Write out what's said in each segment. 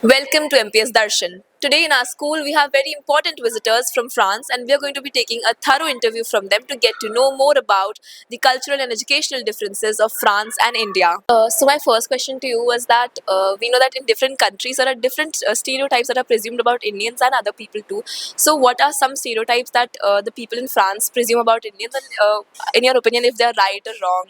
Welcome to MPS Darshan. Today in our school, we have very important visitors from France, and we are going to be taking a thorough interview from them to get to know more about the cultural and educational differences of France and India. So, my first question to you was that we know that in different countries there are different stereotypes that are presumed about Indians and other people too. So, what are some stereotypes that the people in France presume about Indians, and in your opinion, if they are right or wrong,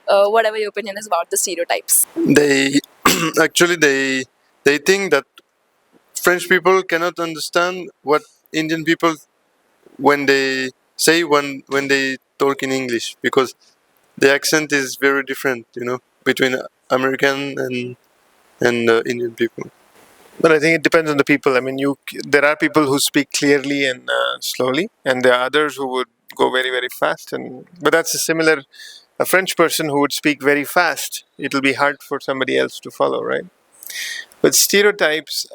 or whatever your opinion is about the stereotypes? They actually they think that French people cannot understand what Indian people when they say when they talk in English because the accent is very different, between American and Indian people. But I think it depends on the people. I mean, there are people who speak clearly and slowly, and there are others who would go very, very fast. But that's a French person who would speak very fast. It'll be hard for somebody else to follow, right? But stereotypes,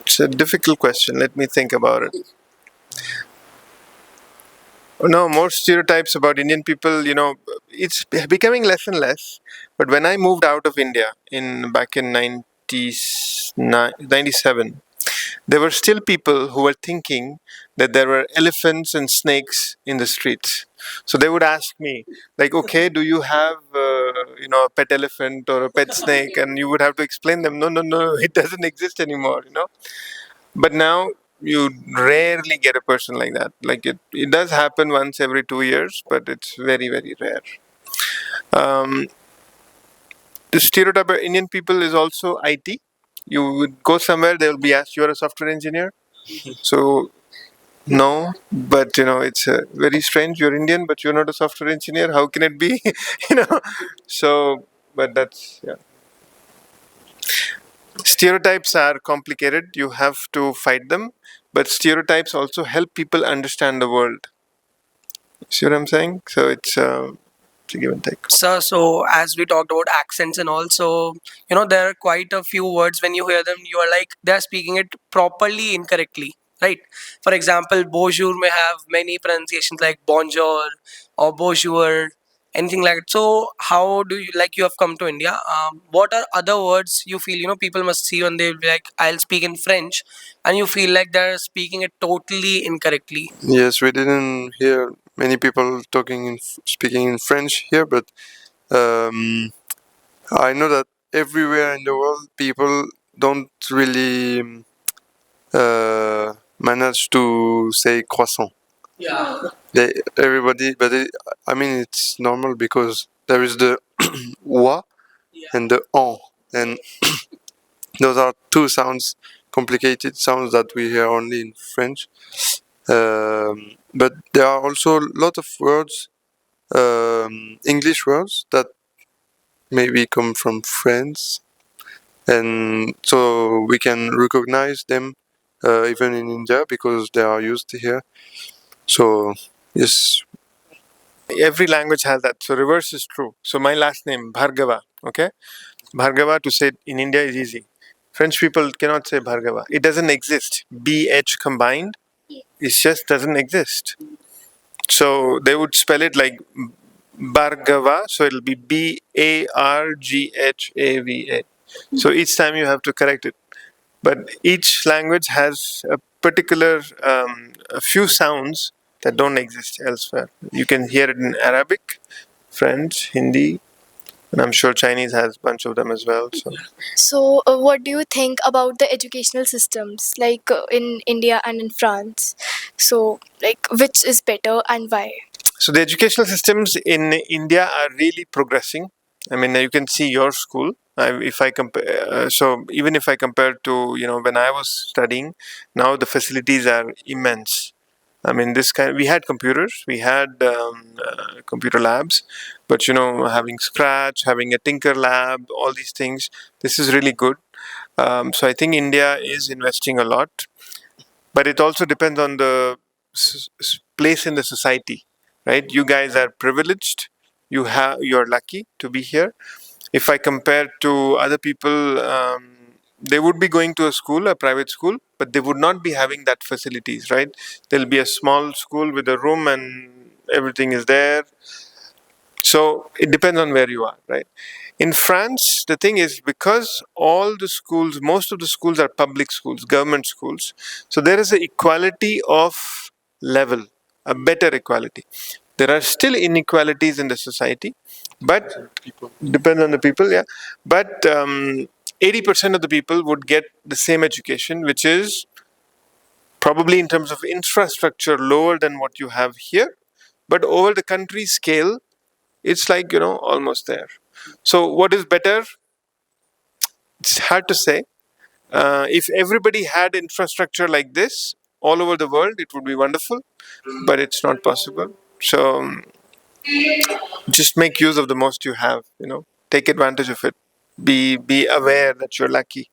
it's a difficult question. Let me think about it. No, more stereotypes about Indian people, it's becoming less and less. But when I moved out of India back in 97, there were still people who were thinking that there were elephants and snakes in the streets. So they would ask me, like, okay, do you have, a pet elephant or a pet snake? And you would have to explain them, no, no, no, it doesn't exist anymore. But now you rarely get a person like that. Like it does happen once every 2 years, but it's very, very rare. Um, the stereotype of Indian people is also IT. You would go somewhere, they will be asked, you're a software engineer. So, no, but it's very strange. You're Indian, but you're not a software engineer. How can it be? you know, so, but that's, yeah. Stereotypes are complicated. You have to fight them, but stereotypes also help people understand the world. See what I'm saying? So it's a give and take. So as we talked about accents and also, there are quite a few words when you hear them, you are like, they're speaking it properly incorrectly, right? For example, bonjour may have many pronunciations like bonjour or bonjour, anything like that. So how do you, like, you have come to India? What are other words you feel, people must see when they'll be like, I'll speak in French, and you feel like they're speaking it totally incorrectly? Yes, we didn't hear many people speaking in French here, but I know that everywhere in the world people don't really manage to say croissant. Yeah. Everybody, but I mean it's normal because there is the wa and the on, and those are two complicated sounds that we hear only in French. But there are also a lot of words, English words that maybe come from France, and so we can recognize them even in India because they are used here. So yes. Every language has that. So reverse is true. So my last name, Bhargava, okay? Bhargava to say in India is easy. French people cannot say Bhargava. It doesn't exist. BH combined, it just doesn't exist. So they would spell it like Bhargava, so it'll be Barghava. So each time you have to correct it. But each language has a particular, a few sounds that don't exist elsewhere. You can hear it in Arabic, French, Hindi, and I'm sure Chinese has a bunch of them as well. So, what do you think about the educational systems, like in India and in France? So, like, which is better and why? So the educational systems in India are really progressing. I mean, you can see your school. If I compare, so even if I compare to when I was studying, now the facilities are immense. I mean, we had computers, we had computer labs, but having Scratch, having a Tinker lab, all these things, this is really good. So I think India is investing a lot, but it also depends on the place in the society, right? You guys are privileged. You're lucky to be here. If I compare to other people, they would be going to a private school, but they would not be having that facilities, right? There'll be a small school with a room and everything is there. So it depends on where you are, right? In France, the thing is, because all the schools, most of the schools are public schools, government schools, so there is an equality of level, a better equality. There are still inequalities in the society, but depends on the people, yeah. But 80% of the people would get the same education, which is probably in terms of infrastructure lower than what you have here, but over the country scale, it's like, almost there. So what is better? It's hard to say. If everybody had infrastructure like this all over the world, it would be wonderful, but it's not possible. So just make use of the most you have. Take advantage of it. Be aware that you're lucky,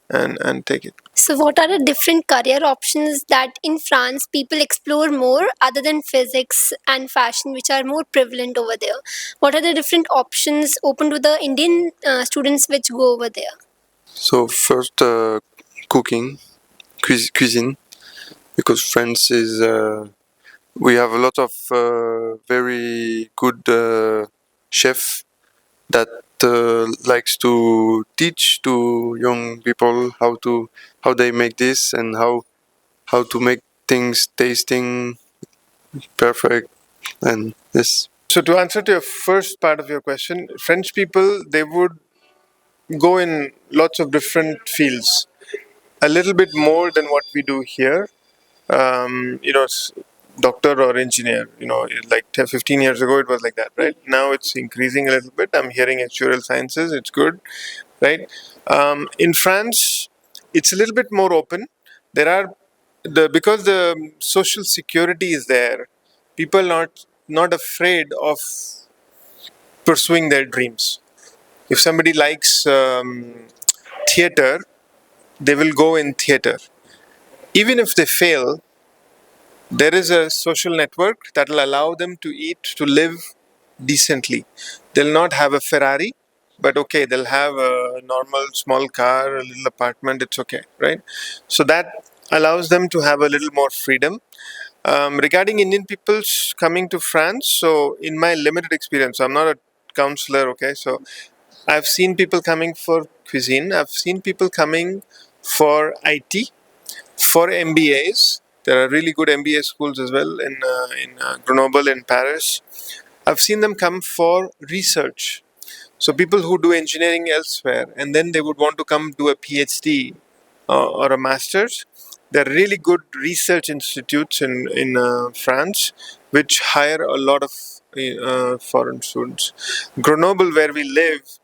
and take it. So, what are the different career options that in France people explore more other than physics and fashion, which are more prevalent over there? What are the different options open to the Indian students which go over there? So first, cooking, cuisine, because France is. We have a lot of very good chef that likes to teach to young people how they make this and how to make things tasting perfect and this. So to answer to your first part of your question, French people, they would go in lots of different fields, a little bit more than what we do here. Doctor or engineer, like 10, 15 years ago, it was like that, right? Now it's increasing a little bit. I'm hearing actuarial sciences, it's good, right? In France, it's a little bit more open. There are because the social security is there, people not afraid of pursuing their dreams. If somebody likes theater, they will go in theater. Even if they fail, there is a social network that will allow them to eat, to live decently. They'll not have a Ferrari, but okay, they'll have a normal small car, a little apartment, it's okay, right? So that allows them to have a little more freedom. Regarding Indian peoples coming to France, so in my limited experience, I'm not a counselor, okay, so I've seen people coming for cuisine, I've seen people coming for IT, for MBAs. There are really good MBA schools as well in Grenoble, in Paris. I've seen them come for research. So people who do engineering elsewhere, and then they would want to come do a PhD or a master's. There are really good research institutes in France which hire a lot of foreign students. Grenoble, where we live,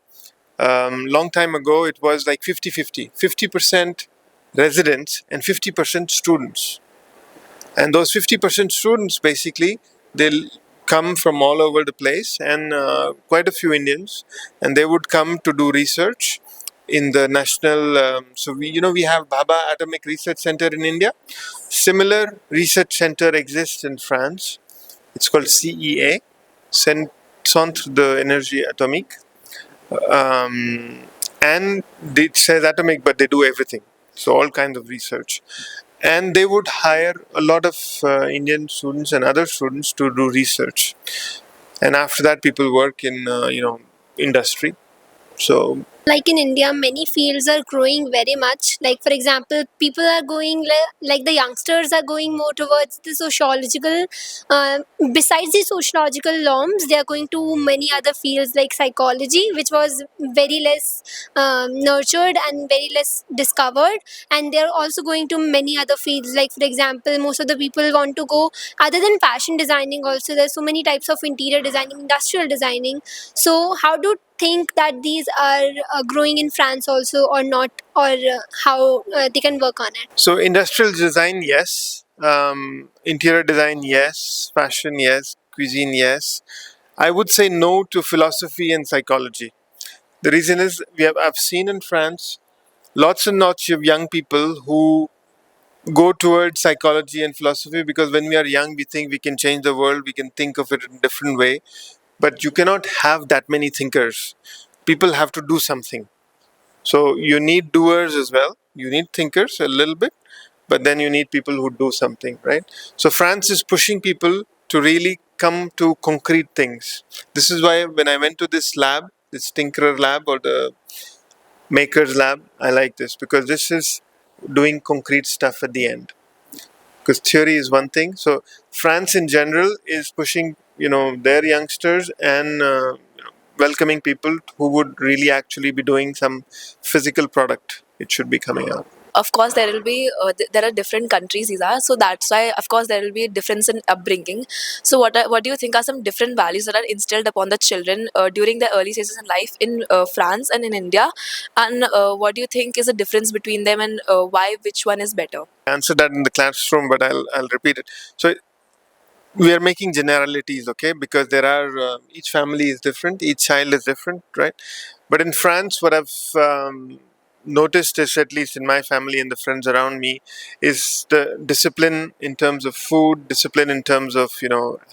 long time ago, it was like 50-50. 50% residents and 50% students. And those 50% students, basically, they'll come from all over the place, and quite a few Indians, and they would come to do research in the national. So we have Bhabha Atomic Research Center in India. Similar research center exists in France. It's called CEA, Centre d'Énergie Atomique. And it says atomic, but they do everything. So all kinds of research. And they would hire a lot of Indian students and other students to do research. And after that, people work in, industry. So Like in India, many fields are growing very much. Like, for example, people are going, like the youngsters are going more towards the sociological. Uh, Besides the sociological norms, they are going to many other fields like psychology, which was very less nurtured and very less discovered. And they're also going to many other fields. Like, for example, most of the people want to go, other than fashion designing, also, there's so many types of interior designing, industrial designing. So, how do think that these are growing in France also or not, or how they can work on it? So industrial design, yes. Interior design, yes. Fashion, yes. Cuisine, yes. I would say no to philosophy and psychology. The reason is I've seen in France lots and lots of young people who go towards psychology and philosophy because when we are young, we think we can change the world, we can think of it in a different way. But you cannot have that many thinkers. People have to do something. So you need doers as well. You need thinkers a little bit, but then you need people who do something, right? So France is pushing people to really come to concrete things. This is why when I went to this lab, this Tinkerer lab or the Maker's lab, I like this because this is doing concrete stuff at the end. Because theory is one thing. So France in general is pushing, their youngsters and welcoming people who would really actually be doing some physical product. It should be coming out. Of course, there will be there are different countries, Isa, so that's why of course there will be a difference in upbringing. So what do you think are some different values that are instilled upon the children during their early stages in life in France and in India, and what do you think is the difference between them, and why which one is better? I answered that in the classroom, but I'll repeat it. So we are making generalities, okay, because there are each family is different, each child is different, right? But in France, what I've noticed is, at least in my family and the friends around me, is the discipline in terms of food, discipline in terms of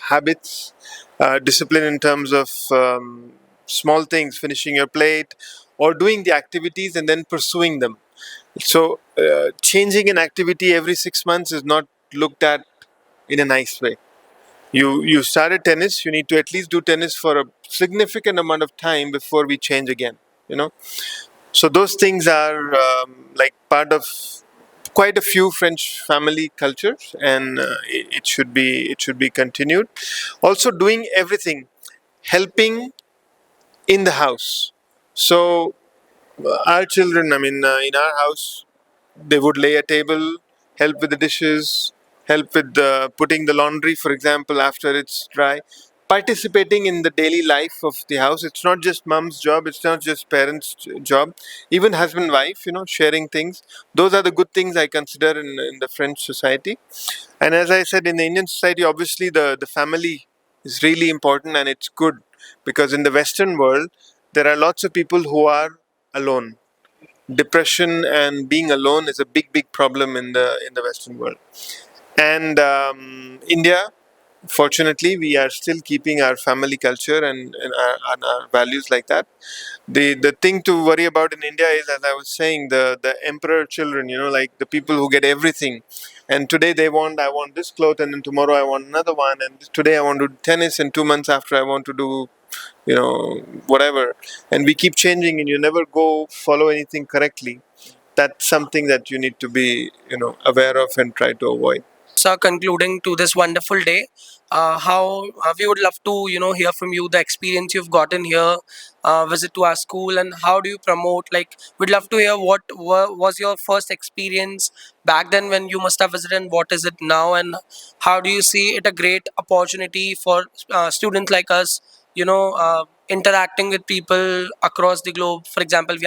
habits, discipline in terms of small things, finishing your plate or doing the activities and then pursuing them. So changing an activity every 6 months is not looked at in a nice way. You started tennis, you need to at least do tennis for a significant amount of time before we change again, so those things are like part of quite a few French family cultures, and it should be continued. Also doing everything, helping in the house. So our children, in our house, they would lay a table, help with the dishes, help with putting the laundry, for example, after it's dry. Participating in the daily life of the house. It's not just mom's job, it's not just parents' job. Even husband, wife, sharing things. Those are the good things I consider in the French society. And as I said, in the Indian society, obviously the family is really important and it's good because in the Western world, there are lots of people who are alone. Depression and being alone is a big problem in the Western world. And India, fortunately, we are still keeping our family culture and our values like that. The thing to worry about in India is, as I was saying, the emperor children, like the people who get everything. And today I want this cloth, and then tomorrow I want another one, and today I want to do tennis, and 2 months after I want to do whatever. And we keep changing, and you never go follow anything correctly. That's something that you need to be aware of and try to avoid. So concluding to this wonderful day, how we would love to hear from you the experience you've gotten here, visit to our school, and how do you promote, like we'd love to hear what was your first experience back then when you must have visited, and what is it now, and how do you see it a great opportunity for students like us, interacting with people across the globe. For example,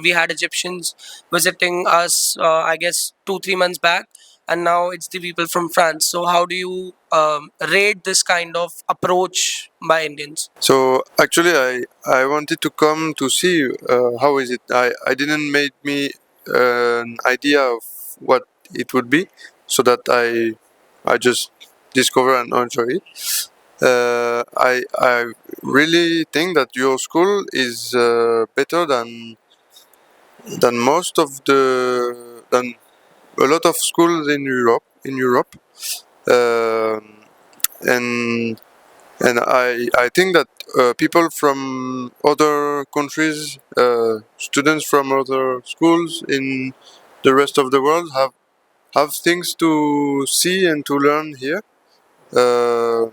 we had Egyptians visiting us, I guess 2-3 months back, and now it's the people from France. So how do you rate this kind of approach by Indians? So actually, I wanted to come to see how is it. I didn't make me an idea of what it would be, so that I just discover and enjoy it. I really think that your school is better than most of than a lot of schools in Europe. Um and I think that people from other countries, students from other schools in the rest of the world have things to see and to learn here. Uh,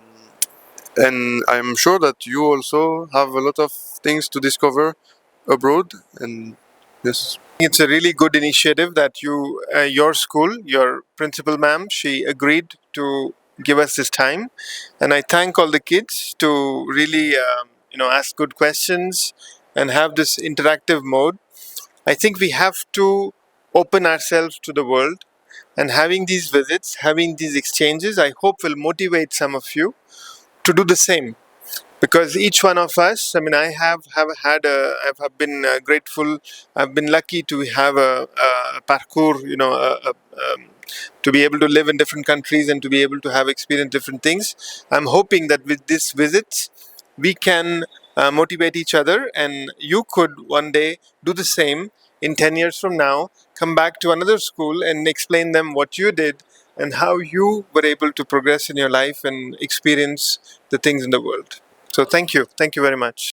and I'm sure that you also have a lot of things to discover abroad. And yes. It's a really good initiative that your school, your principal ma'am, she agreed to give us this time, and I thank all the kids to really, ask good questions and have this interactive mode. I think we have to open ourselves to the world, and having these visits, having these exchanges, I hope will motivate some of you to do the same, because each one of us, I've been grateful, I've been lucky to have a parcours, to be able to live in different countries and to be able to have experienced different things. I'm hoping that with this visits we can motivate each other, and you could one day do the same. In 10 years from now, come back to another school and explain them what you did, and how you were able to progress in your life and experience the things in the world. So thank you very much.